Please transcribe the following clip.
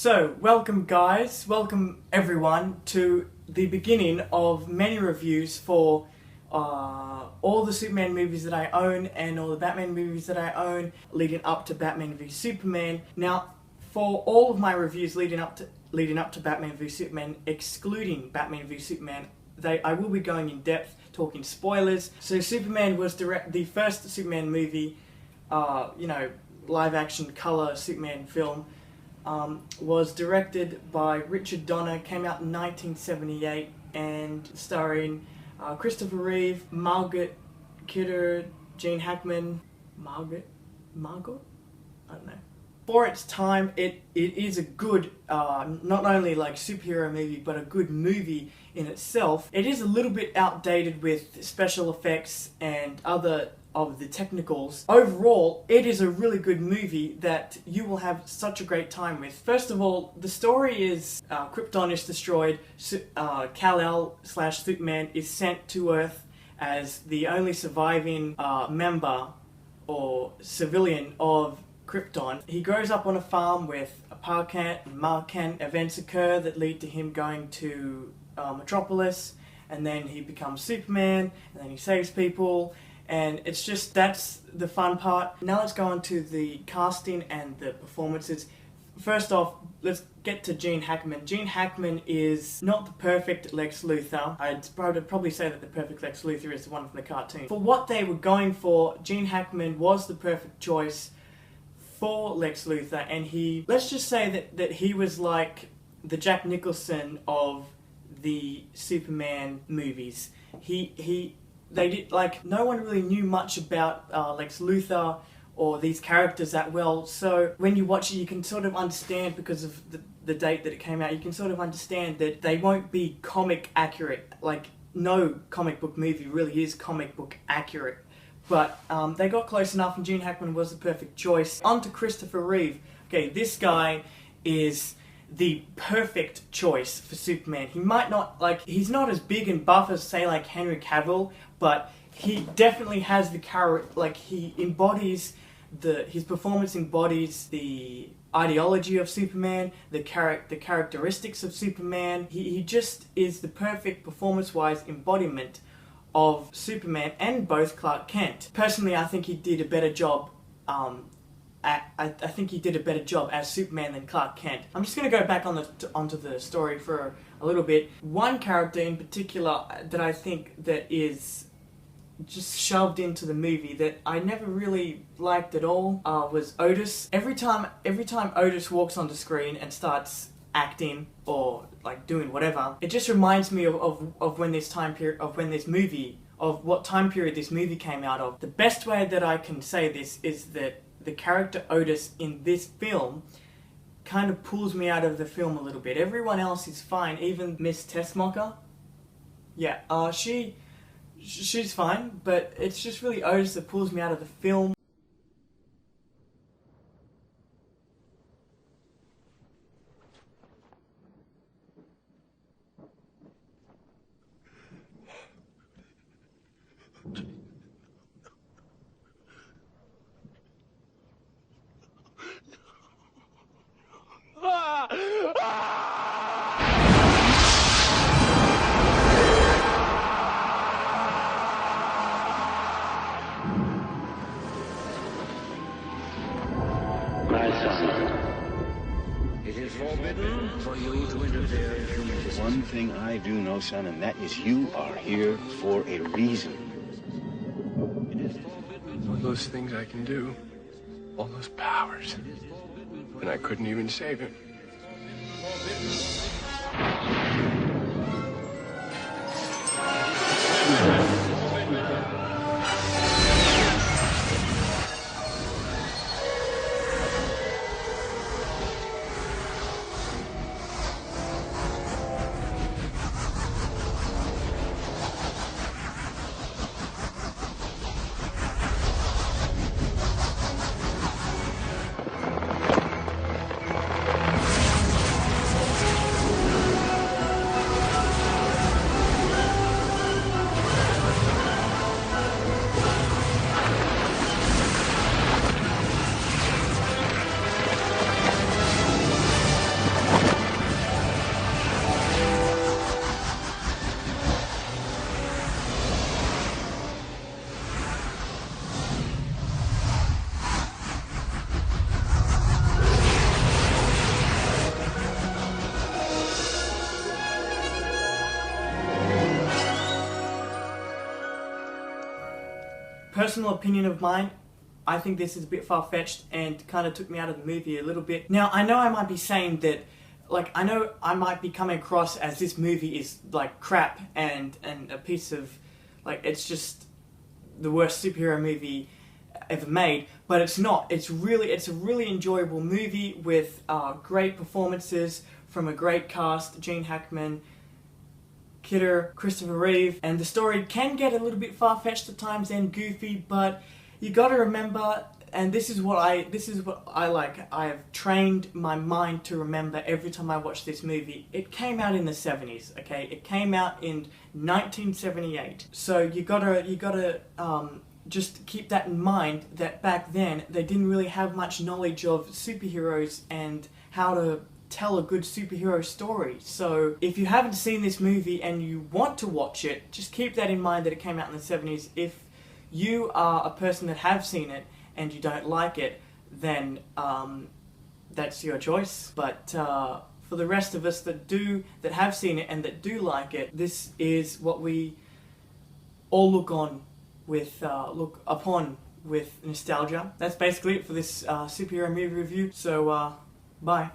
So, welcome guys, welcome everyone to the beginning of many reviews for all the Superman movies that I own and all the Batman movies that I own leading up to Batman v Superman. Now, for all of my reviews leading up to Batman v Superman, excluding Batman v Superman, I will be going in depth, talking spoilers. So Superman was the first Superman movie, live action color Superman film, was directed by Richard Donner, came out in 1978, and starring Christopher Reeve, Margaret Kidder, Gene Hackman, Margot? I don't know. For its time, it is a good, not only like superhero movie, but a good movie in itself. It is a little bit outdated with special effects and other of the technicals. Overall, it is a really good movie that you will have such a great time with. First of all, the story is Krypton is destroyed, Kal-El/Superman is sent to Earth as the only surviving member or civilian of Krypton. He grows up on a farm with a power plant and Markant. Events occur that lead to him going to Metropolis, and then he becomes Superman, and then he saves people. And it's just, that's the fun part. Now let's go on to the casting and the performances. First off, let's get to Gene Hackman. Gene Hackman is not the perfect Lex Luthor. I'd probably say that the perfect Lex Luthor is the one from the cartoon. For what they were going for, Gene Hackman was the perfect choice for Lex Luthor, and let's just say that he was like the Jack Nicholson of the Superman movies. They did, like, no one really knew much about Lex Luthor or these characters that well, so when you watch it you can sort of understand, because of the date that it came out, you can sort of understand that they won't be comic accurate. Like, no comic book movie really is comic book accurate. But they got close enough, and Gene Hackman was the perfect choice. On to Christopher Reeve. Okay, this guy is the perfect choice for Superman. He might not, he's not as big and buff as, say, like Henry Cavill, but he definitely has the character, he embodies his performance embodies the ideology of Superman, the characteristics of Superman. He just is the perfect performance-wise embodiment of Superman and both Clark Kent. Personally, I think he did a better job I think he did a better job as Superman than Clark Kent. I'm just going to go back onto the story for a little bit. One character in particular that I think that is just shoved into the movie that I never really liked at all was Otis. Every time Otis walks on the screen and starts acting or doing whatever, it just reminds me of when this time period, of what time period this movie came out of. The best way that I can say this is that the character Otis in this film kind of pulls me out of the film a little bit. Everyone else is fine, even Miss Tessmacher. Yeah, she's fine, but it's just really Otis that pulls me out of the film. It is forbidden for you to interfere in human business. One thing I do know, son, and that is you are here for a reason. It is forbidden All those things I can do, all those powers, and I couldn't even save him. personal opinion of mine, I think this is a bit far-fetched and kind of took me out of the movie a little bit. Now, I know I might be saying that, like, I know I might be coming across as this movie is, like, crap and a piece of, like, it's just the worst superhero movie ever made, but it's not. It's a really enjoyable movie with great performances from a great cast: Gene Hackman, Kidder, Christopher Reeve, and the story can get a little bit far-fetched at times and goofy, but you gotta remember, and this is what I like, I have trained my mind to remember every time I watch this movie. It came out in the 70s, okay? It came out in 1978. So you gotta just keep that in mind, that back then they didn't really have much knowledge of superheroes and how to tell a good superhero story. So if you haven't seen this movie and you want to watch it, just keep that in mind, that it came out in the 70s. If you are a person that have seen it and you don't like it, then that's your choice. But for the rest of us that have seen it and that do like it, this is what we all look upon with nostalgia. That's basically it for this superhero movie review. So bye.